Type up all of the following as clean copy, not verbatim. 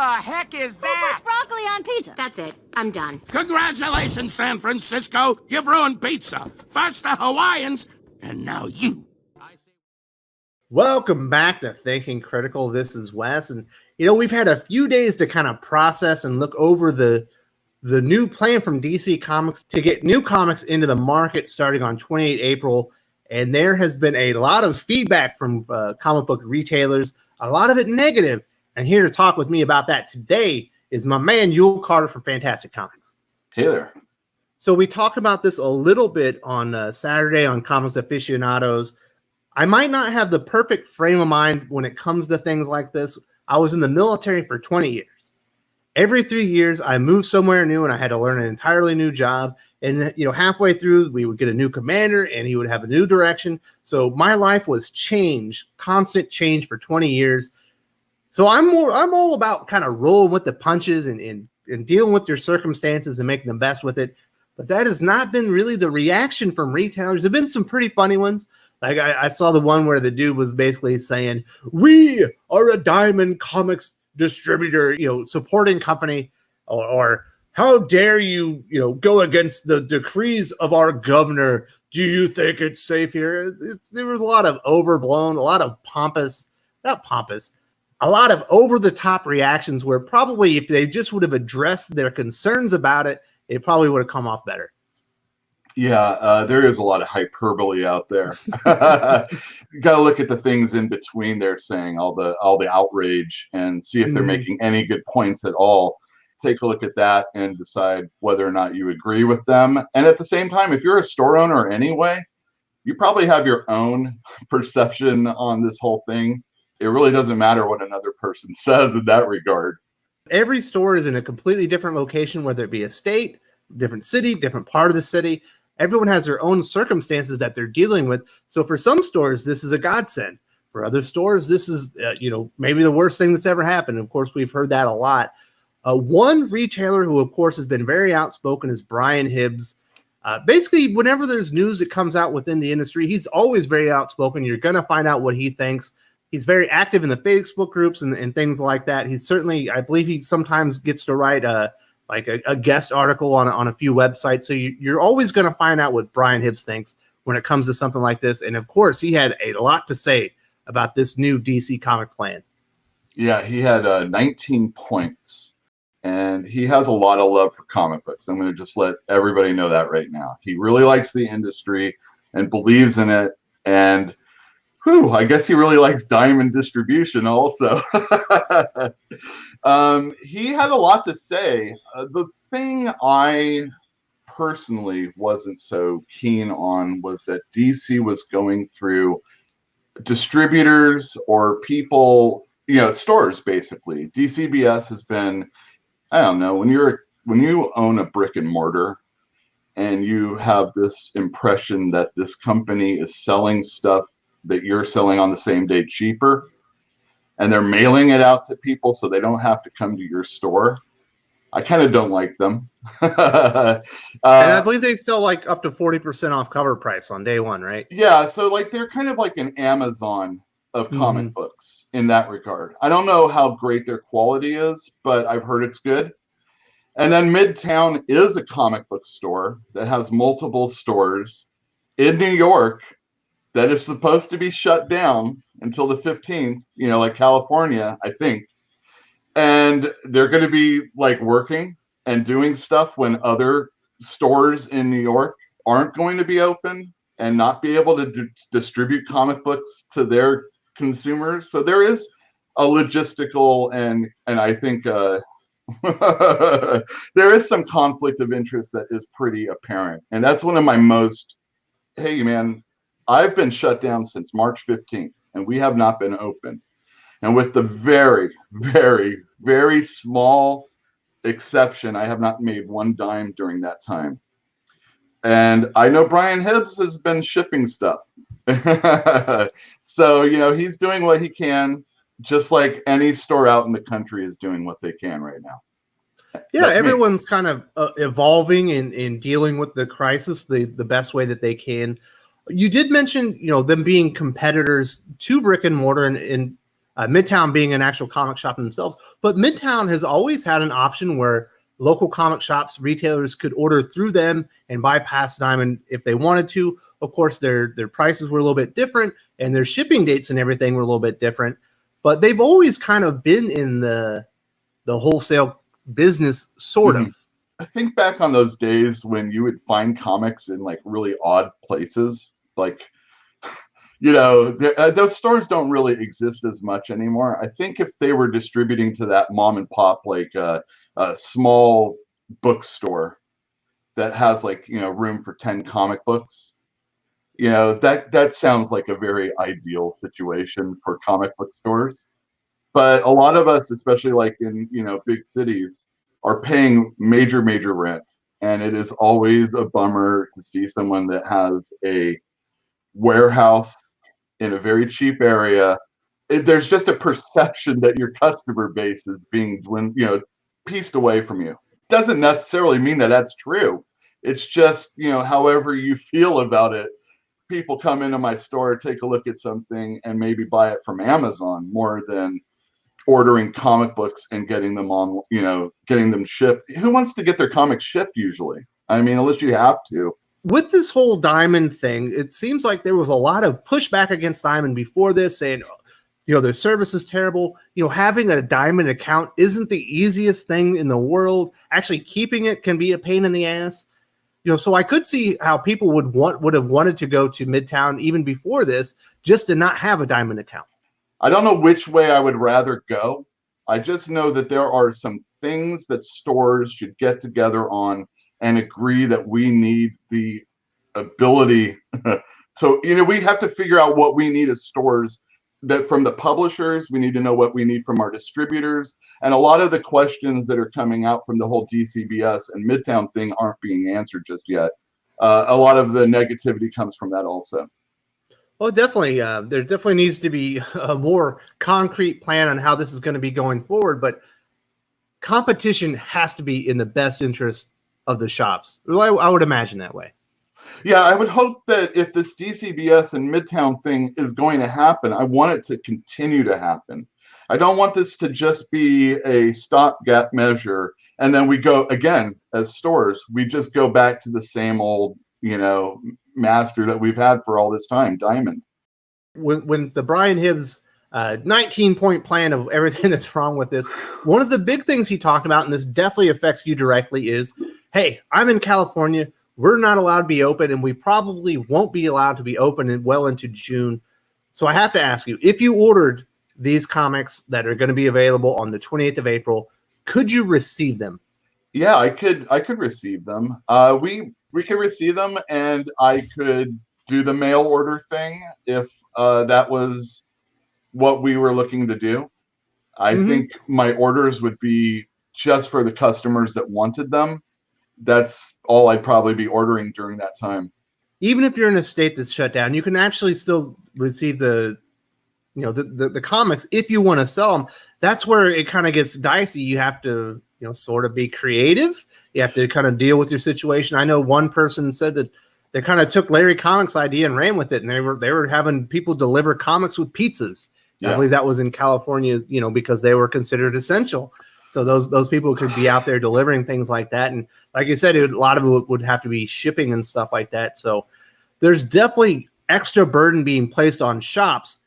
heck is that? Who puts broccoli on pizza? That's it. I'm done. Congratulations, San Francisco. You've ruined pizza. First the Hawaiians, and now you. Welcome back to Thinking Critical. This is Wes. And, we've had a few days to kind of process and look over the new plan from DC Comics to get new comics into the market starting on 28 April. And there has been a lot of feedback from comic book retailers, a lot of it negative. And here to talk with me about that today is my man, Yul Carter from Fantastic Comics. Hey there. So we talked about this a little bit on Saturday on Comics Aficionados. I might not have the perfect frame of mind when it comes to things like this. I was in the military for 20 years. Every 3 years, I moved somewhere new and I had to learn an entirely new job. And, halfway through, we would get a new commander and he would have a new direction. So my life was change, constant change for 20 years. So I'm all about kind of rolling with the punches and dealing with your circumstances and making the best with it. But that has not been really the reaction from retailers. There have been some pretty funny ones. Like I saw the one where the dude was basically saying, "We are a Diamond Comics distributor, supporting company," or "How dare you, go against the decrees of our governor? Do you think it's safe here?" There was a lot of overblown, a lot of a lot of over-the-top reactions where probably if they just would have addressed their concerns about it, it probably would have come off better. Yeah, there is a lot of hyperbole out there. You got to look at the things in between there, saying all the outrage, and see if they're making any good points at all. Take a look at that and decide whether or not you agree with them. And at the same time, if you're a store owner anyway, you probably have your own perception on this whole thing. It really doesn't matter what another person says in that regard. Every store is in a completely different location, whether it be a state, different city, different part of the city. Everyone has their own circumstances that they're dealing with. So for some stores, this is a godsend. For other stores, this is, maybe the worst thing that's ever happened. Of course, we've heard that a lot. One retailer who, of course, has been very outspoken is Brian Hibbs. Basically, whenever there's news that comes out within the industry, he's always very outspoken. You're going to find out what he thinks. He's very active in the Facebook groups and things like that. He's certainly, I believe he sometimes gets to write a guest article on a few websites. So you're always going to find out what Brian Hibbs thinks when it comes to something like this. And of course, he had a lot to say about this new DC comic plan. Yeah, he had 19 points, and he has a lot of love for comic books. I'm going to just let everybody know that right now. He really likes the industry and believes in it. And I guess he really likes Diamond distribution also. He had a lot to say. The thing I personally wasn't so keen on was that DC was going through distributors or people, stores basically. DCBS has been, I don't know, when you own a brick and mortar and you have this impression that this company is selling stuff that you're selling on the same day cheaper, and they're mailing it out to people so they don't have to come to your store. I kind of don't like them. And I believe they sell like up to 40% off cover price on day one, right? Yeah, so they're kind of like an Amazon of comic books in that regard. I don't know how great their quality is, but I've heard it's good. And then Midtown is a comic book store that has multiple stores in New York that is supposed to be shut down until the 15th, like California, I think. And they're going to be working and doing stuff when other stores in New York aren't going to be open and not be able to distribute comic books to their consumers. So there is a logistical and I think there is some conflict of interest that is pretty apparent. And that's one of my most, hey man, I've been shut down since March 15th, and we have not been open. And with the very, very, very small exception, I have not made one dime during that time. And I know Brian Hibbs has been shipping stuff. So, he's doing what he can, just like any store out in the country is doing what they can right now. Yeah, everyone's kind of evolving and dealing with the crisis the best way that they can. You did mention, them being competitors to brick and mortar, and Midtown being an actual comic shop themselves. But Midtown has always had an option where local comic shops, retailers could order through them and bypass Diamond if they wanted to. Of course, their prices were a little bit different, and their shipping dates and everything were a little bit different. But they've always kind of been in the wholesale business, sort of. I think back on those days when you would find comics in like really odd places, like, you know, those stores don't really exist as much anymore. I think if they were distributing to that mom and pop, like a small bookstore that has like, you know, room for 10 comic books, you know, that sounds like a very ideal situation for comic book stores. But a lot of us, especially like in, you know, big cities, are paying major rent. And it is always a bummer to see someone that has a warehouse in a very cheap area. There's just a perception that your customer base is being, you know, pieced away from you. Doesn't necessarily mean that that's true. It's just, you know, however you feel about it. People come into my store, take a look at something, and maybe buy it from Amazon more than ordering comic books and getting them on, you know, getting them shipped. Who wants to get their comics shipped usually? I mean, unless you have to. With this whole Diamond thing, it seems like there was a lot of pushback against Diamond before this, saying, you know, their service is terrible. You know, having a Diamond account isn't the easiest thing in the world. Actually, keeping it can be a pain in the ass. You know, so I could see how people would have wanted to go to Midtown even before this, just to not have a Diamond account. I don't know which way I would rather go. I just know that there are some things that stores should get together on and agree that we need the ability to, you know, we have to figure out what we need as stores, that from the publishers, we need to know what we need from our distributors. And a lot of the questions that are coming out from the whole DCBS and Midtown thing aren't being answered just yet. A lot of the negativity comes from that also. Well, definitely. There definitely needs to be a more concrete plan on how this is going to be going forward. But competition has to be in the best interest of the shops. I would imagine that way. Yeah, I would hope that if this DCBS and Midtown thing is going to happen, I want it to continue to happen. I don't want this to just be a stopgap measure, and then we go again as stores. We just go back to the same old, you know, master that we've had for all this time, Diamond. When the Brian Hibbs 19-point plan of everything that's wrong with this, one of the big things he talked about, and this definitely affects you directly, is, hey, I'm in California. We're not allowed to be open, and we probably won't be allowed to be open well into June. So I have to ask you, if you ordered these comics that are going to be available on the 28th of April, could you receive them? Yeah, I could receive them. We could receive them, and I could do the mail order thing if that was what we were looking to do. I think my orders would be just for the customers that wanted them. That's all I'd probably be ordering during that time. Even if you're in a state that's shut down, you can actually still receive the comics if you want to sell them. That's where it kind of gets dicey. You have to, you know, sort of be creative. You have to kind of deal with your situation. I know one person said that they kind of took Larry Comics' idea and ran with it, and they were having people deliver comics with pizzas. Yeah. I believe that was in California, you know, because they were considered essential. So those people could be out there delivering things like that. And like you said, a lot of it would have to be shipping and stuff like that. So there's definitely extra burden being placed on shops.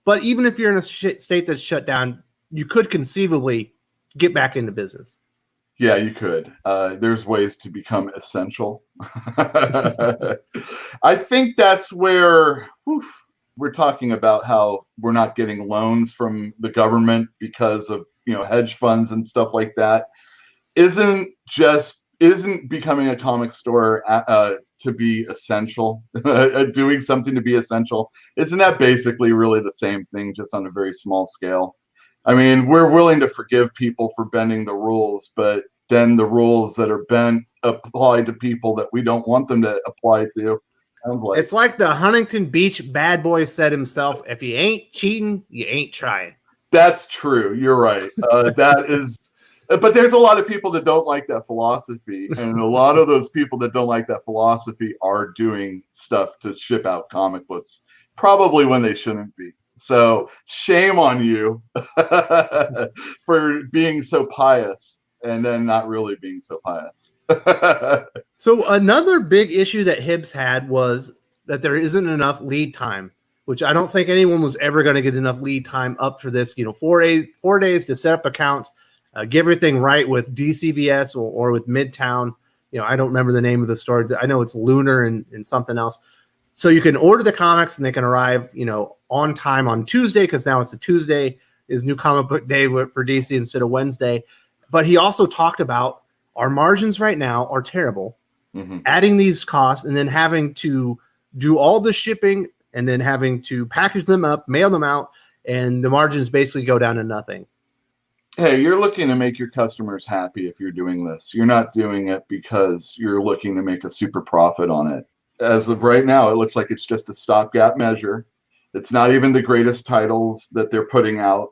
But even if you're in a state that's shut down, you could conceivably get back into business. Yeah, you could. There's ways to become essential. I think that's where we're talking about how we're not getting loans from the government because of, you know, hedge funds and stuff like that. Isn't becoming a comic store to be essential, doing something to be essential? Isn't that basically really the same thing, just on a very small scale? I mean, we're willing to forgive people for bending the rules, but then the rules that are bent apply to people that we don't want them to apply to. It's like the Huntington Beach bad boy said himself, if you ain't cheating, you ain't trying. That's true. You're right. That is, but there's a lot of people that don't like that philosophy. And a lot of those people that don't like that philosophy are doing stuff to ship out comic books, probably when they shouldn't be. So shame on you for being so pious and then not really being so pious. So another big issue that Hibbs had was that there isn't enough lead time, which I don't think anyone was ever going to get enough lead time up for this. 4 days to set up accounts, get everything right with DCBS or with Midtown. I don't remember the name of the store. I know it's Lunar and something else. So you can order the comics and they can arrive, on time on Tuesday, because now it's a Tuesday is New Comic Book Day for DC instead of Wednesday. But he also talked about our margins right now are terrible. Mm-hmm. Adding these costs and then having to do all the shipping and then having to package them up, mail them out, and the margins basically go down to nothing. Hey, you're looking to make your customers happy if you're doing this. You're not doing it because you're looking to make a super profit on it. As of right now, it looks like it's just a stopgap measure. It's not even the greatest titles that they're putting out.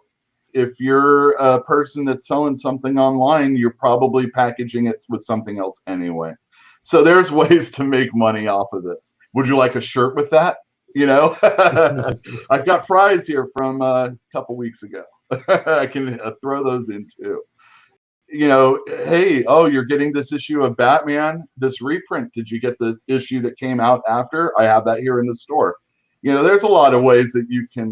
If you're a person that's selling something online, you're probably packaging it with something else anyway. So there's ways to make money off of this. Would you like a shirt with that? I've got fries here from a couple weeks ago. I can throw those in too. Hey, you're getting this issue of Batman, this reprint. Did you get the issue that came out after? I have that here in the store. There's a lot of ways that you can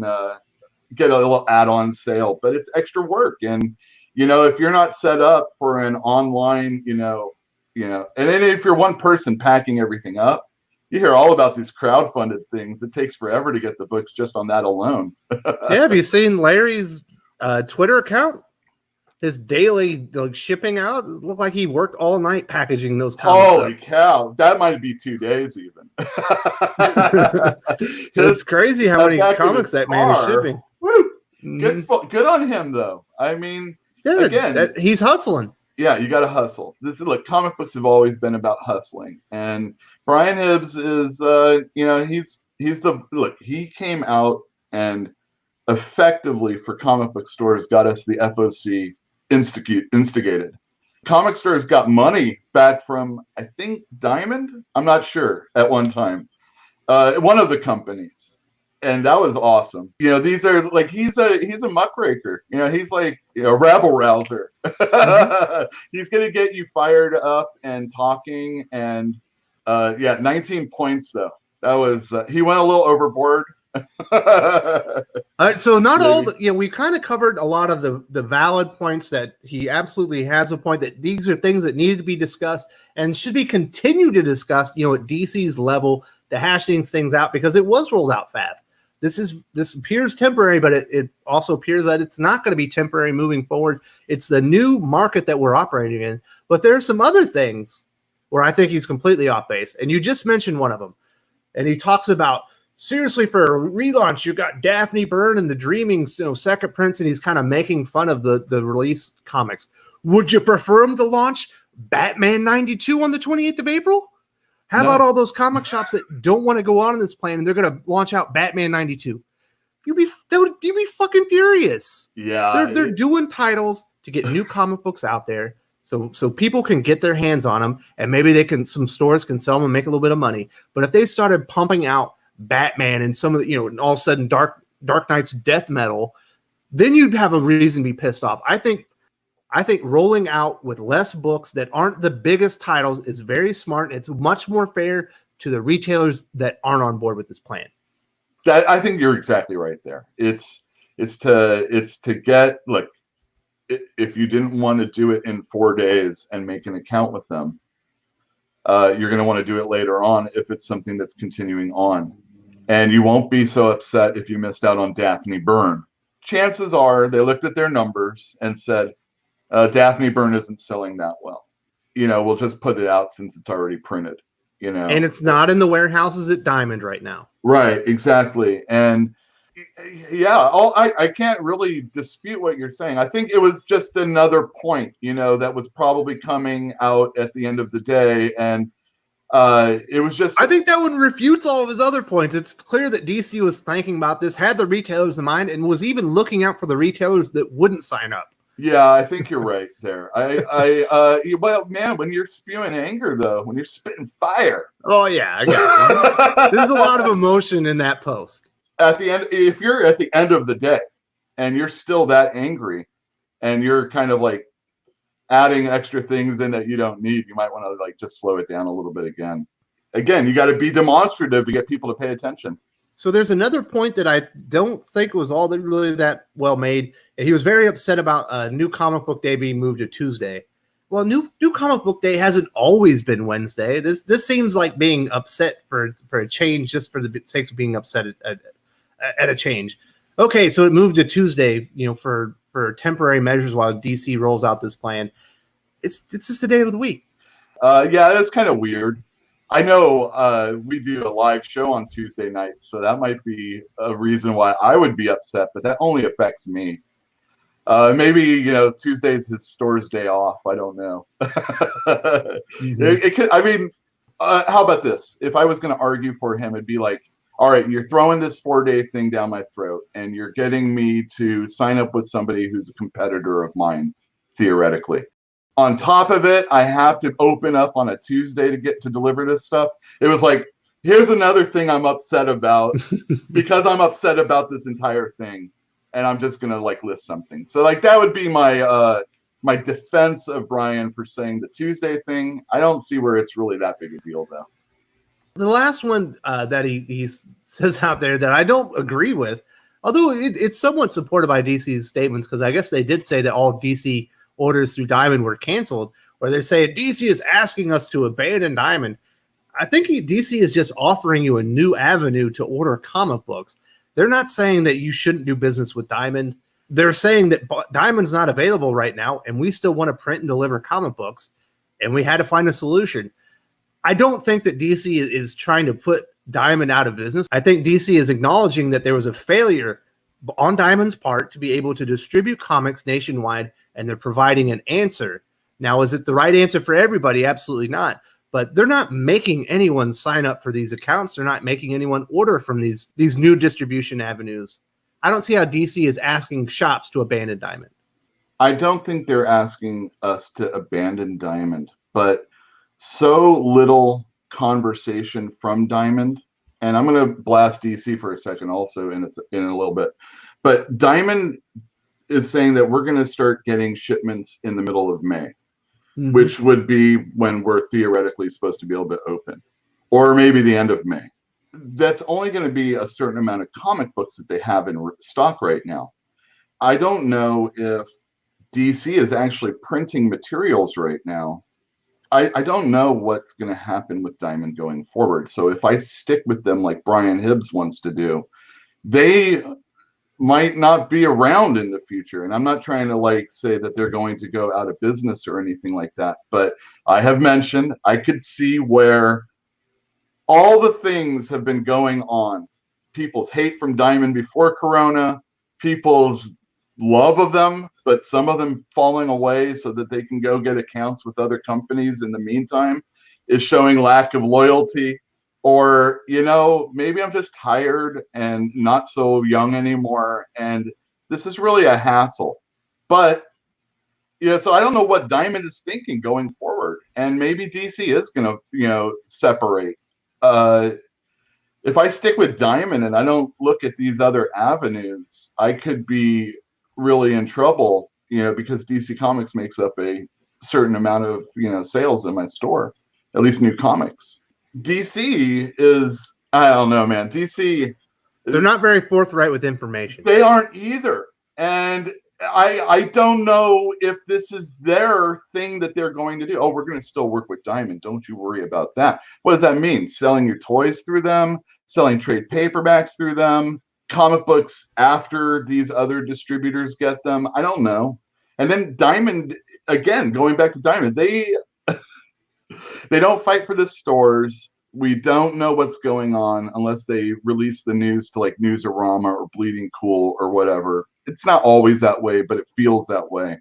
get a little add-on sale, but it's extra work. And, if you're not set up for an online, and then if you're one person packing everything up, you hear all about these crowdfunded things. It takes forever to get the books just on that alone. Yeah, have you seen Larry's Twitter account? His daily shipping out, it looked like he worked all night packaging those comics. Holy cow. That might be 2 days even. It's crazy how many comics that man is shipping. Woo! Good on him, though. I mean, again, he's hustling. Yeah, you got to hustle. Look, comic books have always been about hustling. And Brian Hibbs is, he came out and effectively for comic book stores got us the FOC instigated. Comic stores got money back from, I think, Diamond. I'm not sure at one time. One of the companies. And that was awesome. These are like, he's a muckraker. He's like a rabble rouser. Mm-hmm. He's going to get you fired up and talking. And 19 points though. That was, he went a little overboard. So not all we kind of covered a lot of the valid points that he absolutely has a point that these are things that needed to be discussed and should be continued to discuss, at DC's level to hash these things out because it was rolled out fast. This appears temporary, but it also appears that it's not going to be temporary moving forward. It's the new market that we're operating in. But there's some other things where I think he's completely off base. And you just mentioned one of them. And he talks about, seriously, for a relaunch, you got Daphne Byrne and the Dreaming, second prints, and he's kind of making fun of the release comics. Would you prefer him to launch Batman 92 on the 28th of April? How about all those comic shops that don't want to go on in this plan and they're going to launch out Batman 92? You'd be fucking furious. Yeah, they're doing titles to get new comic books out there, so people can get their hands on them, and maybe some stores can sell them and make a little bit of money. But if they started pumping out Batman and some of the, and all of a sudden Dark Knight's death metal, then you'd have a reason to be pissed off. I think rolling out with less books that aren't the biggest titles is very smart. It's much more fair to the retailers that aren't on board with this plan. I think you're exactly right there. It's to get, look, if you didn't want to do it in 4 days and make an account with them, you're going to want to do it later on if it's something that's continuing on. And you won't be so upset if you missed out on Daphne Byrne. Chances are they looked at their numbers and said, Daphne Byrne isn't selling that well. We'll just put it out since it's already printed, And it's not in the warehouses at Diamond right now. Right, exactly. And I can't really dispute what you're saying. I think it was just another point, that was probably coming out at the end of the day. And it was just, I think that one refutes all of his other points. It's clear that DC was thinking about this, had the retailers in mind, and was even looking out for the retailers that wouldn't sign up. Yeah, I think you're right there. Well, man, when you're spewing anger, though, when you're spitting fire. Oh, yeah, I got you. There's a lot of emotion in that post. at the end, if you're at the end of the day and you're still that angry and you're kind of like adding extra things in that you don't need, you might want to like just slow it down a little bit again. Again, you got to be demonstrative to get people to pay attention. So there's another point that I don't think was all that really that well made. He was very upset about a new comic book day being moved to Tuesday. Well, new comic book day hasn't always been Wednesday. This seems like being upset for a change just for the sake of being upset at a change. Okay, so it moved to Tuesday, for temporary measures while DC rolls out this plan. It's just a day of the week. Yeah, that's kind of weird. I know we do a live show on Tuesday nights, so that might be a reason why I would be upset, but that only affects me. Maybe, Tuesday's his store's day off. I don't know. Mm-hmm. It could, I mean, how about this? If I was going to argue for him, it'd be like, all right, you're throwing this 4-day thing down my throat, and you're getting me to sign up with somebody who's a competitor of mine, theoretically. On top of it, I have to open up on a Tuesday to get to deliver this stuff. It was like, here's another thing I'm upset about because I'm upset about this entire thing. And I'm just gonna like list something. So like that would be my my defense of Brian for saying the Tuesday thing. I don't see where it's really that big a deal though. The last one that he says out there that I don't agree with, although it's somewhat supported by DC's statements, because I guess they did say that all DC orders through Diamond were canceled, where they say DC is asking us to abandon Diamond. I think DC is just offering you a new avenue to order comic books. They're not saying that you shouldn't do business with Diamond. They're saying that Diamond's not available right now, and we still want to print and deliver comic books, and we had to find a solution. I don't think that DC is trying to put Diamond out of business. I think DC is acknowledging that there was a failure on Diamond's part to be able to distribute comics nationwide, and they're providing an answer. Now, is it the right answer for everybody? Absolutely not. But they're not making anyone sign up for these accounts. They're not making anyone order from these new distribution avenues. I don't see how DC is asking shops to abandon Diamond. I don't think they're asking us to abandon Diamond, but so little conversation from Diamond. And I'm going to blast DC for a second also in a little bit. But Diamond is saying that we're going to start getting shipments in the middle of May. Mm-hmm. Which would be when we're theoretically supposed to be able to open, or maybe the end of May. That's only going to be a certain amount of comic books that they have in stock right now. I don't know if DC is actually printing materials right now. I don't know what's going to happen with Diamond going forward. So if I stick with them like Brian Hibbs wants to do, they might not be around in the future. And I'm not trying to like say that they're going to go out of business or anything like that. But I have mentioned I could see where all the things have been going on. People's hate from Diamond before Corona, people's love of them, but some of them falling away so that they can go get accounts with other companies in the meantime is showing lack of loyalty. Or, maybe I'm just tired and not so young anymore. And this is really a hassle. But, so I don't know what Diamond is thinking going forward. And maybe DC is going to, separate. If I stick with Diamond and I don't look at these other avenues, I could be really in trouble, because DC Comics makes up a certain amount of, sales in my store, at least new comics. DC is, I don't know, man. DC, they're not very forthright with information. They aren't either. And I don't know if this is their thing that they're going to do. Oh, we're going to still work with Diamond. Don't you worry about that. What does that mean? Selling your toys through them, selling trade paperbacks through them, comic books after these other distributors get them. I don't know. And then Diamond, again, going back to Diamond, they don't fight for the stores. We don't know what's going on unless they release the news to like Newsarama or Bleeding Cool or whatever. It's not always that way, but it feels that way.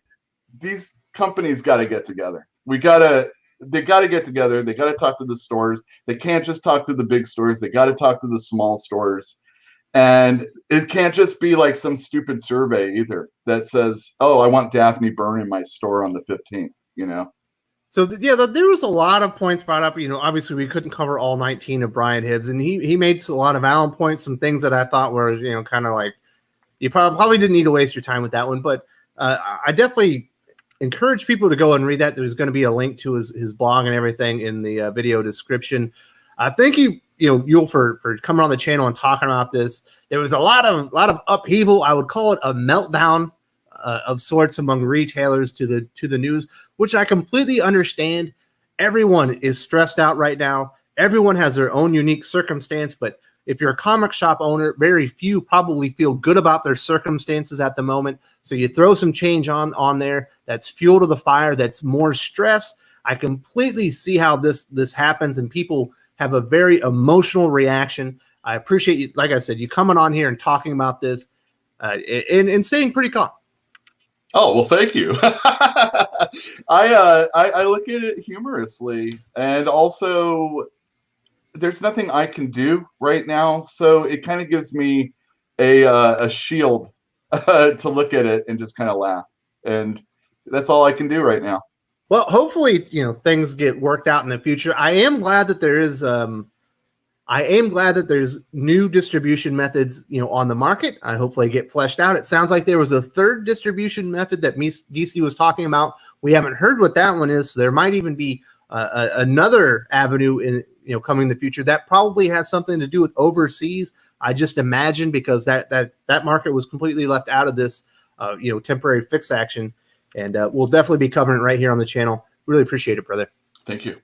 These companies got to get together. They got to get together. They got to talk to the stores. They can't just talk to the big stores. They got to talk to the small stores. And it can't just be like some stupid survey either that says, oh, I want Daphne Byrne in my store on the 15th, So there was a lot of points brought up. Obviously we couldn't cover all 19 of Brian Hibbs, and he made a lot of valid points, some things that I thought were kind of like you probably didn't need to waste your time with that one. But I definitely encourage people to go and read that. There's going to be a link to his blog and everything in the video description. Thank you, Yul, for coming on the channel and talking about this. There was a lot of upheaval. I would call it a meltdown of sorts among retailers to the news, which I completely understand. Everyone is stressed out right now. Everyone has their own unique circumstance, but if you're a comic shop owner, very few probably feel good about their circumstances at the moment. So you throw some change on there. That's fuel to the fire. That's more stress. I completely see how this happens, and people have a very emotional reaction. I appreciate you, like I said, you coming on here and talking about this and staying pretty calm. Oh, well, thank you. I look at it humorously, and also there's nothing I can do right now, so it kind of gives me a shield to look at it and just kind of laugh, and that's all I can do right now. Well, hopefully, things get worked out in the future. I am glad that there is there's new distribution methods, on the market. I hopefully get fleshed out. It sounds like there was a third distribution method that DC was talking about. We haven't heard what that one is. So there might even be another avenue in coming in the future that probably has something to do with overseas. I just imagine, because that market was completely left out of this temporary fix action, and we'll definitely be covering it right here on the channel. Really appreciate it, brother. Thank you.